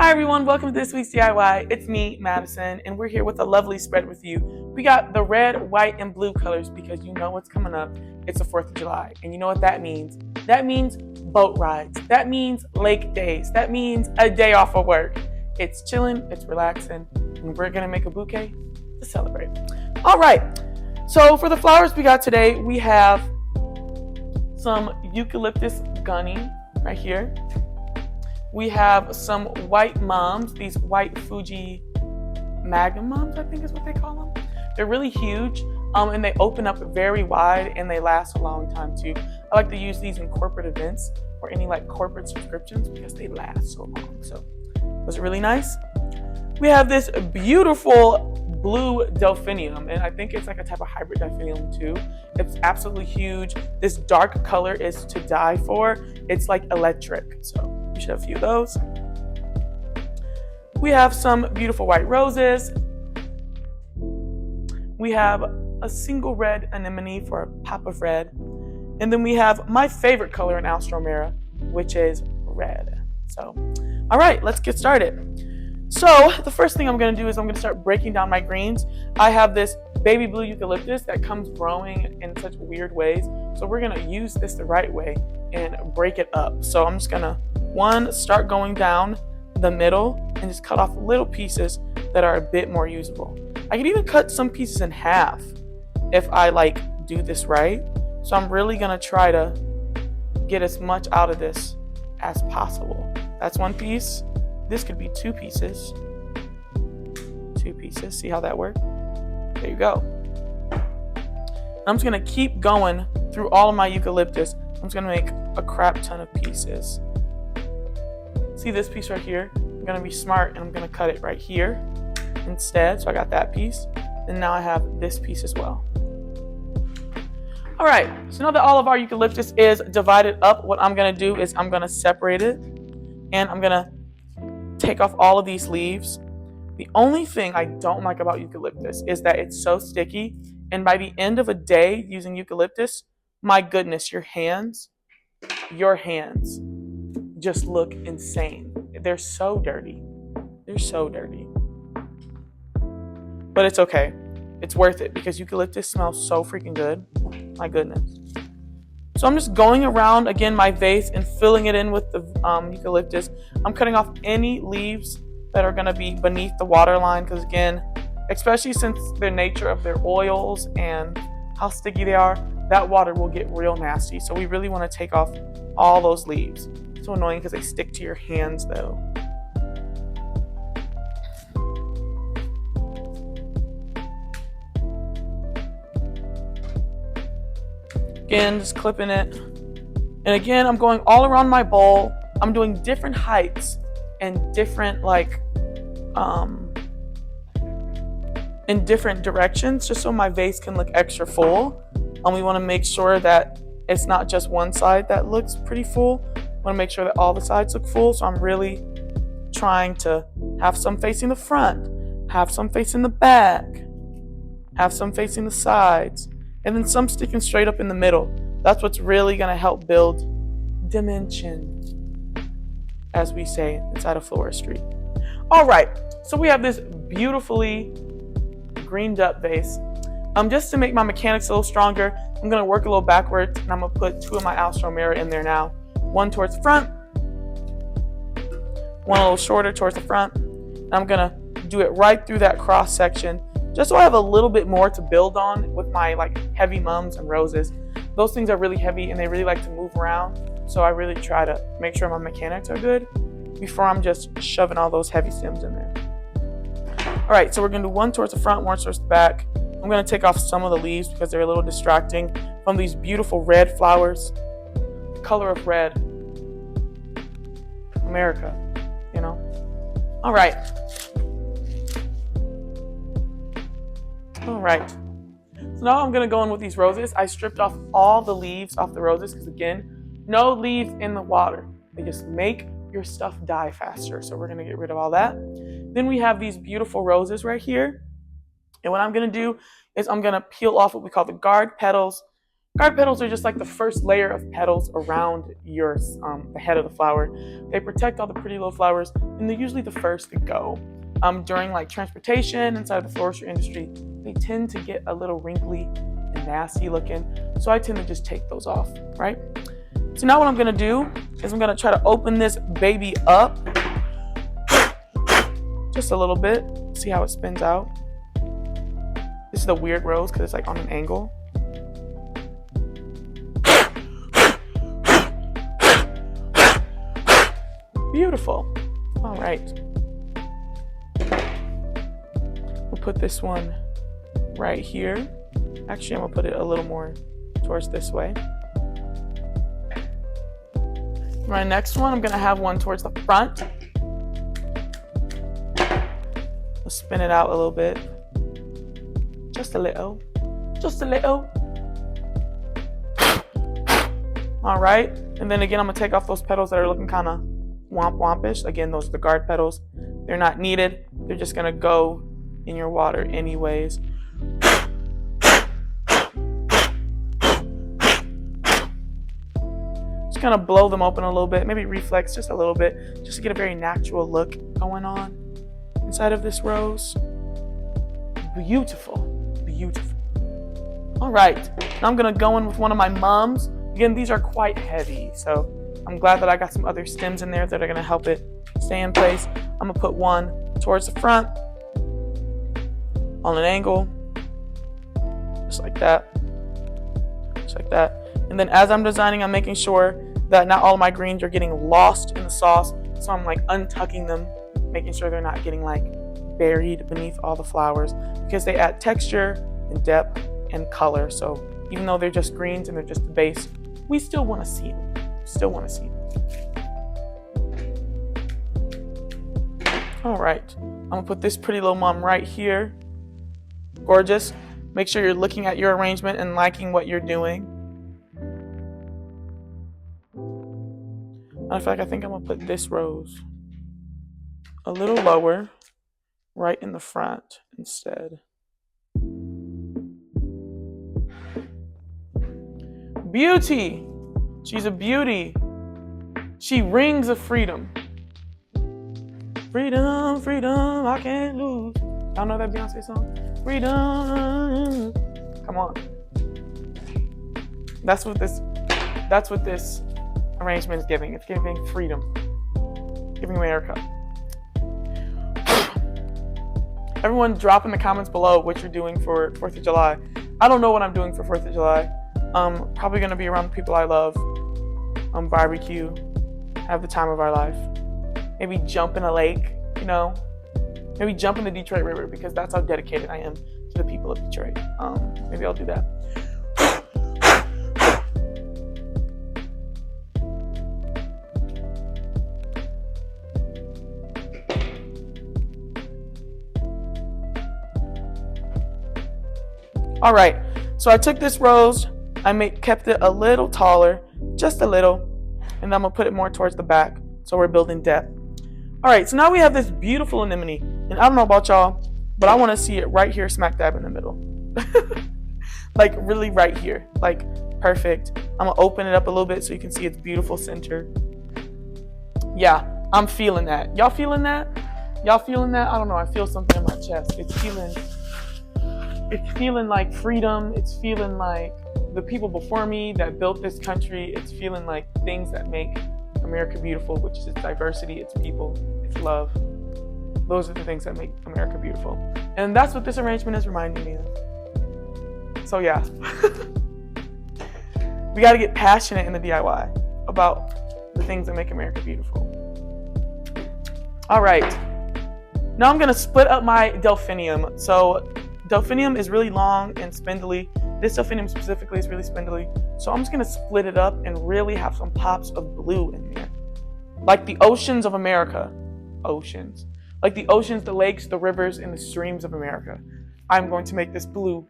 Hi everyone, welcome to this week's DIY. It's me, Madison, and we're here with a lovely spread with you. We got the red, white, and blue colors because you know what's coming up. It's the 4th of July, and you know what that means. That means boat rides. That means lake days. That means a day off of work. It's chilling, it's relaxing, and we're gonna make a bouquet to celebrate. All right, so for the flowers we got today, we have some eucalyptus gunny right here. We have some white mums, these white Fuji Magnum mums, I think is what they call them. They're really huge, and they open up very wide, and they last a long time too. I like to use these in corporate events or any like corporate subscriptions because they last so long. So, was it really nice? We have this beautiful blue delphinium, and I think it's like a type of hybrid delphinium too. It's absolutely huge. This dark color is to die for. It's like electric, so we should have a few of those. We have some beautiful white roses. We have a single red anemone for a pop of red. And then we have my favorite color in Alströmera, which is red. So, all right, let's get started. So the first thing I'm going to do is I'm going to start breaking down my greens. I have this baby blue eucalyptus that comes growing in such weird ways. So we're going to use this the right way and break it up. So I'm just going to, start going down the middle and just cut off little pieces that are a bit more usable. I can even cut some pieces in half if I do this right. So I'm really going to try to get as much out of this as possible. That's one piece. This could be two pieces. See how that worked? There you go. I'm just going to keep going through all of my eucalyptus. I'm just going to make a crap ton of pieces. See this piece right here? I'm going to be smart and I'm going to cut it right here instead. So I got that piece. And now I have this piece as well. All right. So now that all of our eucalyptus is divided up, what I'm going to do is I'm going to separate it. And I'm going to take off all of these leaves. The only thing I don't like about eucalyptus is that it's so sticky, and by the end of a day using eucalyptus, my goodness, your hands just look insane. They're so dirty. But it's okay. It's worth it because eucalyptus smells so freaking good. My goodness. So I'm just going around, again, my vase and filling it in with the eucalyptus. I'm cutting off any leaves that are going to be beneath the water line because, again, especially since the nature of their oils and how sticky they are, that water will get real nasty. So we really want to take off all those leaves. It's so annoying because they stick to your hands, though. Again, just clipping it. And again, I'm going all around my bowl. I'm doing different heights and different in different directions just so my vase can look extra full. And we want to make sure that it's not just one side that looks pretty full. I want to make sure that all the sides look full. So I'm really trying to have some facing the front, have some facing the back, have some facing the sides, and then some sticking straight up in the middle. That's what's really going to help build dimension, as we say inside of floristry. All right, so we have this beautifully greened up vase. Just to make my mechanics a little stronger, I'm going to work a little backwards, and I'm going to put two of my Alströmera in there now. One towards the front, one a little shorter towards the front. And I'm going to do it right through that cross section, just so I have a little bit more to build on with my heavy mums and roses. Those things are really heavy and they really like to move around. So I really try to make sure my mechanics are good before I'm just shoving all those heavy stems in there. All right, so we're gonna do one towards the front, one towards the back. I'm gonna take off some of the leaves because they're a little distracting from these beautiful red flowers. The color of red. America, you know? All right. All right, so now I'm gonna go in with these roses. I stripped off all the leaves off the roses because, again, no leaves in the water. They just make your stuff die faster. So we're gonna get rid of all that. Then we have these beautiful roses right here. And what I'm gonna do is I'm gonna peel off what we call the guard petals Guard petals are just like the first layer of petals around your the head of the flower. They protect all the pretty little flowers, and they're usually the first to go. During like transportation inside the floristry industry, they tend to get a little wrinkly and nasty looking, so I tend to just take those off, right? So now what I'm gonna do is I'm gonna try to open this baby up just a little bit, see how it spins out. This is the weird rose because it's like on an angle. Beautiful. All right. We'll put this one right here. Actually, I'm gonna put it a little more towards this way. My next one, I'm gonna have one towards the front. We'll spin it out a little bit. Just a little. Just a little. All right. And then again, I'm gonna take off those petals that are looking kind of wompish. Again, those are the guard petals. They're not needed. They're just gonna go in your water anyways. Just kind of blow them open a little bit, maybe reflex just a little bit, just to get a very natural look going on inside of this rose. Beautiful, beautiful. All right, now I'm gonna go in with one of my mums. Again, these are quite heavy, so I'm glad that I got some other stems in there that are gonna help it stay in place. I'm gonna put one towards the front on an angle, just like that, just like that. And then as I'm designing, I'm making sure that not all of my greens are getting lost in the sauce. So I'm like untucking them, making sure they're not getting like buried beneath all the flowers, because they add texture and depth and color. So even though they're just greens and they're just the base, we still want to see them. Still want to see them. All right, I'm gonna put this pretty little mom right here. Gorgeous. Make sure you're looking at your arrangement and liking what you're doing. Matter of fact, I think I'm gonna put this rose a little lower, right in the front instead. Beauty. She's a beauty. She rings of freedom. Freedom, freedom, I can't lose. Y'all know that Beyonce song? Freedom. Come on. That's what this arrangement is giving. It's giving freedom. Giving America. Everyone drop in the comments below what you're doing for 4th of July. I don't know what I'm doing for 4th of July. Probably gonna be around the people I love. Barbecue. Have the time of our life. Maybe jump in a lake, you know. Maybe jump in the Detroit River, because that's how dedicated I am to the people of Detroit. Maybe I'll do that. All right, so I took this rose, kept it a little taller, just a little, and then I'm gonna put it more towards the back, so we're building depth. All right, so now we have this beautiful anemone, and I don't know about y'all, but I wanna see it right here, smack dab in the middle. Like really right here, like perfect. I'm gonna open it up a little bit so you can see its beautiful center. Yeah, I'm feeling that. Y'all feeling that? Y'all feeling that? I don't know, I feel something in my chest. It's feeling like freedom. It's feeling like the people before me that built this country. It's feeling like things that make America beautiful, which is its diversity, its people, its love. Those are the things that make America beautiful. And that's what this arrangement is reminding me of. So yeah, we got to get passionate in the DIY about the things that make America beautiful. All right, now I'm gonna split up my delphinium. So delphinium is really long and spindly. This delphinium specifically is really spindly. So I'm just gonna split it up and really have some pops of blue in there. Like the oceans of America. Oceans. Like the oceans, the lakes, the rivers, and the streams of America. I'm going to make this blue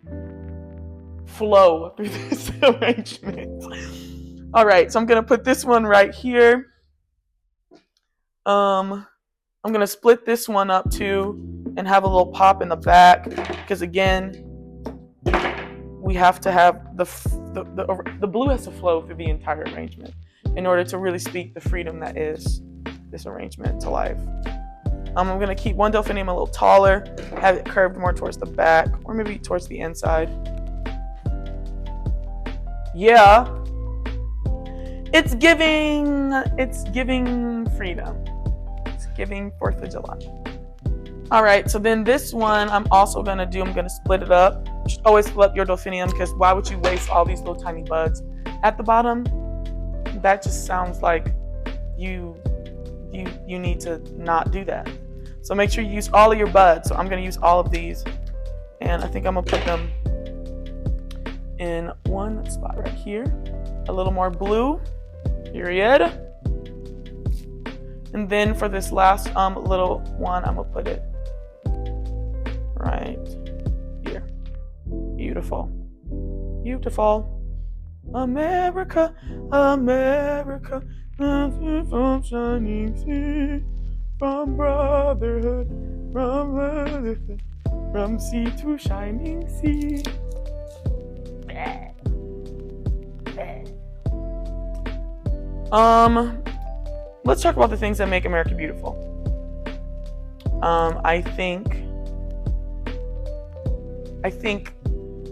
flow through this arrangement. All right, so I'm gonna put this one right here. I'm gonna split this one up too and have a little pop in the back, because again, we have to have the blue has to flow through the entire arrangement in order to really speak the freedom that is this arrangement to life. I'm going to keep one delphinium a little taller, have it curved more towards the back, or maybe towards the inside. Yeah. It's giving freedom. It's giving 4th of July. All right, so then this one I'm going to split it up. You should always split up your delphinium, because why would you waste all these little tiny buds at the bottom? That just sounds like you need to not do that. So make sure you use all of your buds. So I'm going to use all of these, and I think I'm going to put them in one spot right here. A little more blue, period. And then for this last little one, I'm going to put it right here. Beautiful. Beautiful. America, America, from shining sea, from brotherhood, from sea to shining sea. Let's talk about the things that make America beautiful. I think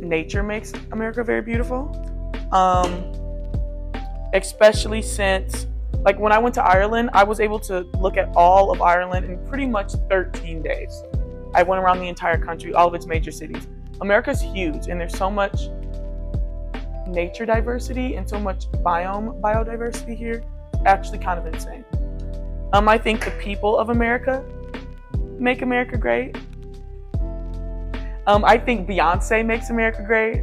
nature makes America very beautiful. Especially since, like, when I went to Ireland, I was able to look at all of Ireland in pretty much 13 days. I went around the entire country, all of its major cities. America's huge, and there's so much nature diversity and so much biodiversity here. It's actually kind of insane. I think the people of America make America great. I think Beyonce makes America great.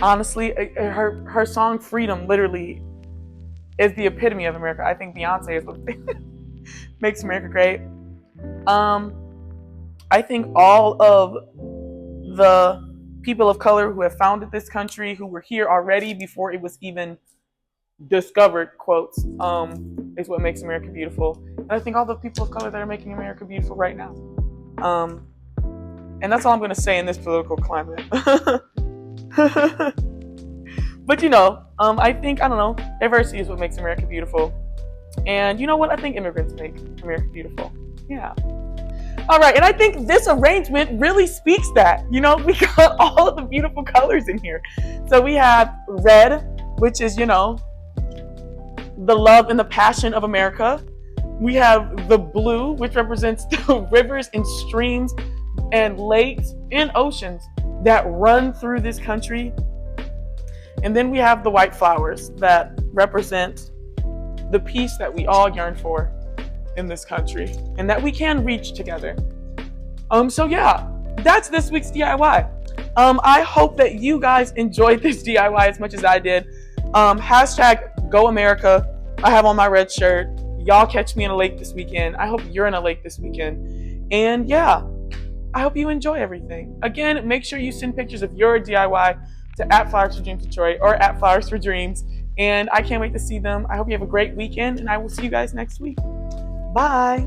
Honestly, her song Freedom literally is the epitome of America. I think Beyonce is what makes America great. I think all of the people of color who have founded this country, who were here already before it was even discovered, quotes, is what makes America beautiful. And I think all the people of color that are making America beautiful right now. And that's all I'm going to say in this political climate. But I think, diversity is what makes America beautiful. And you know what? I think immigrants make America beautiful. Yeah. All right. And I think this arrangement really speaks that. We got all of the beautiful colors in here. So we have red, which is, the love and the passion of America. We have the blue, which represents the rivers and streams and lakes and oceans that run through this country. And then we have the white flowers that represent the peace that we all yearn for in this country and that we can reach together. So yeah, that's this week's DIY. I hope that you guys enjoyed this DIY as much as I did. Hashtag Go America. I have on my red shirt. Y'all catch me in a lake this weekend. I hope you're in a lake this weekend. And yeah, I hope you enjoy everything. Again, make sure you send pictures of your DIY to @FlowersForDreams or @FlowersForDreams. And I can't wait to see them. I hope you have a great weekend, and I will see you guys next week. Bye.